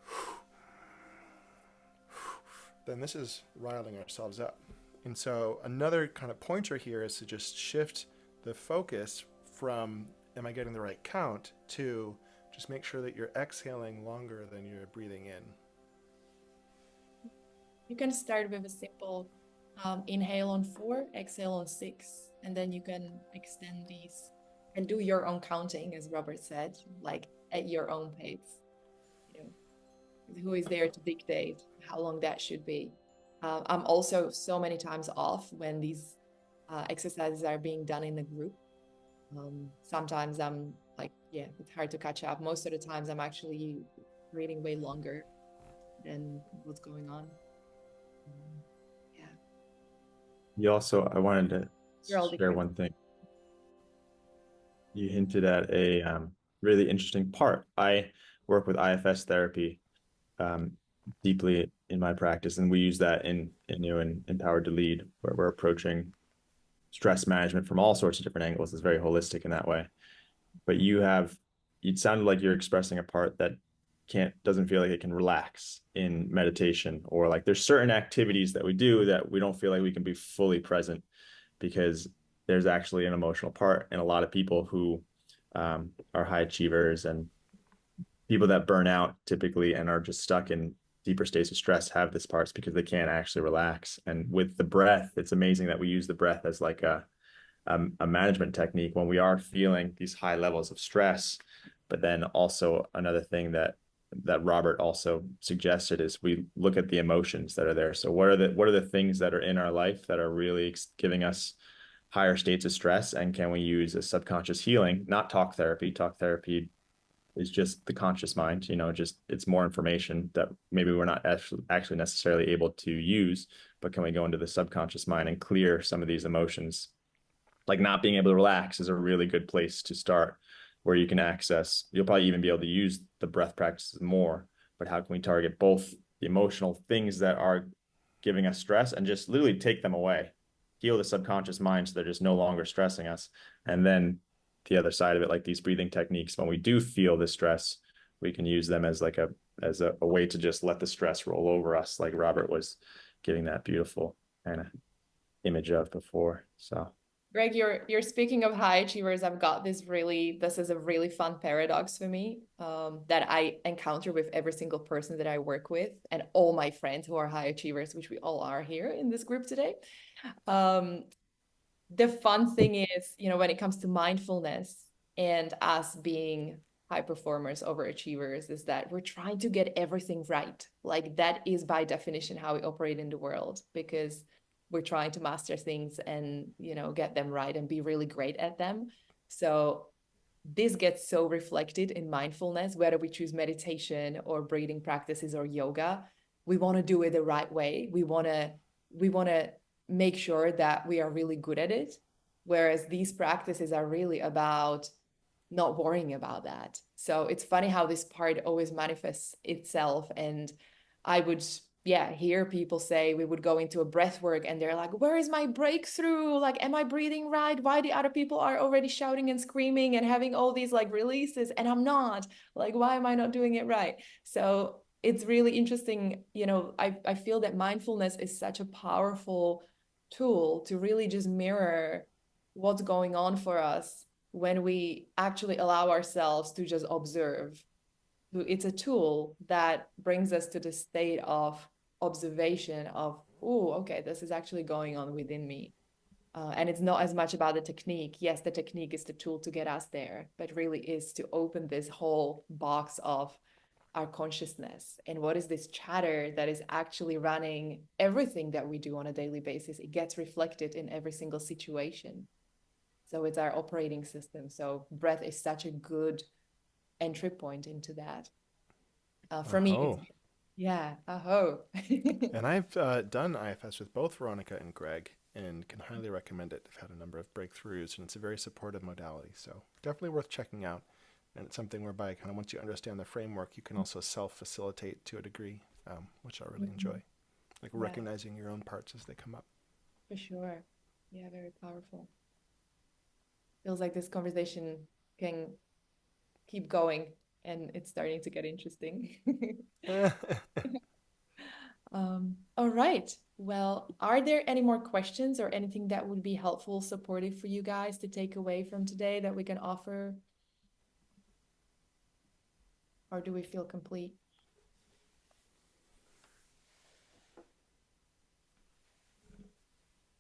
S1: then this is riling ourselves up. And so another kind of pointer here is to just shift the focus from, am I getting the right count, to just make sure that you're exhaling longer than you're breathing in.
S2: You can start with a simple inhale on 4, exhale on 6, and then you can extend these and do your own counting, as Robert said, like at your own pace. You know, who is there to dictate how long that should be? I'm also so many times off when these exercises are being done in a group. Sometimes I'm like, yeah, it's hard to catch up. Most of the times I'm actually reading way longer than what's going on. Yeah.
S7: I wanted
S2: You're all
S7: to share
S2: different.
S7: one thing. You hinted at a really interesting part. I work with IFS therapy um, deeply in my practice, and we use that in INNU and Empowered to Lead, where we're approaching stress management from all sorts of different angles. It's very holistic in that way. But it sounded like you're expressing a part that doesn't feel like it can relax in meditation, or like there's certain activities that we do that we don't feel like we can be fully present because there's actually an emotional part. And a lot of people who are high achievers and people that burn out typically and are just stuck in deeper states of stress have this parts because they can't actually relax. And with the breath, it's amazing that we use the breath as like a management technique when we are feeling these high levels of stress. But then also another thing that Robert also suggested is we look at the emotions that are there. So what are the things that are in our life that are really giving us higher states of stress, and can we use a subconscious healing, not talk therapy? Talk therapy is just the conscious mind, just it's more information that maybe we're not actually necessarily able to use, but can we go into the subconscious mind and clear some of these emotions? Like not being able to relax is a really good place to start, where you can access, you'll probably even be able to use the breath practices more, but how can we target both the emotional things that are giving us stress and just literally take them away, heal the subconscious mind so they're just no longer stressing us. And then the other side of it, like these breathing techniques, when we do feel the stress, we can use them as like a way to just let the stress roll over us, like Robert was giving that beautiful kind of image of before. So
S2: Greg, you're speaking of high achievers. I've got this is a really fun paradox for me that I encounter with every single person that I work with and all my friends who are high achievers, which we all are here in this group today. The fun thing is, when it comes to mindfulness and us being high performers, overachievers, is that we're trying to get everything right. Like that is by definition how we operate in the world, because we're trying to master things and, you know, get them right and be really great at them. So this gets so reflected in mindfulness, whether we choose meditation or breathing practices or yoga. We want to do it the right way. We want to make sure that we are really good at it. Whereas these practices are really about not worrying about that. So it's funny how this part always manifests itself. And I would, hear people say we would go into a breath work and they're like, where is my breakthrough? Like, am I breathing right? Why the other people are already shouting and screaming and having all these like releases and I'm not? Like, why am I not doing it right? So it's really interesting. You know, I feel that mindfulness is such a powerful tool to really just mirror what's going on for us when we actually allow ourselves to just observe. It's a tool that brings us to the state of observation of, oh, okay, this is actually going on within me. And it's not as much about the technique. Yes, the technique is the tool to get us there, but really is to open this whole box of our consciousness and what is this chatter that is actually running everything that we do on a daily basis. It gets reflected in every single situation. So it's our operating system. So breath is such a good entry point into that. For me, it's, yeah,
S1: And I've done IFS with both Veronica and Greg and can highly recommend it. I've had a number of breakthroughs and it's a very supportive modality. So definitely worth checking out. And it's something whereby kind of once you understand the framework, you can also self-facilitate to a degree, which I really enjoy. Like recognizing your own parts as they come up.
S2: For sure. Yeah, very powerful. Feels like this conversation can keep going and it's starting to get interesting. All right. Well, are there any more questions or anything that would be helpful, supportive for you guys to take away from today that we can offer? Or do we feel complete?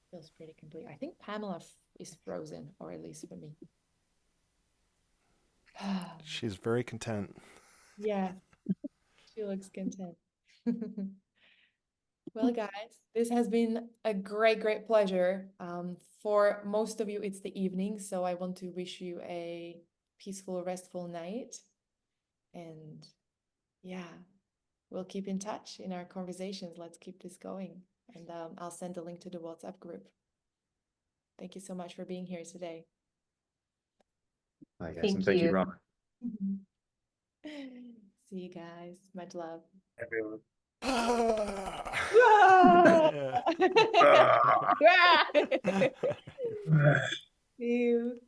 S2: Feels pretty complete. I think Pamela is frozen, or at least for me.
S1: She's very content.
S2: Yeah, she looks content. Well, guys, this has been a great, great pleasure. For most of you, it's the evening, so I want to wish you a peaceful, restful night. And yeah, we'll keep in touch in our conversations. Let's keep this going. And I'll send a link to the WhatsApp group. Thank you so much for being here today.
S7: Hi guys,
S6: Thank
S7: and thank you,
S6: you.
S7: Robert.
S2: See you guys. Much love.
S3: Everyone.
S2: See you.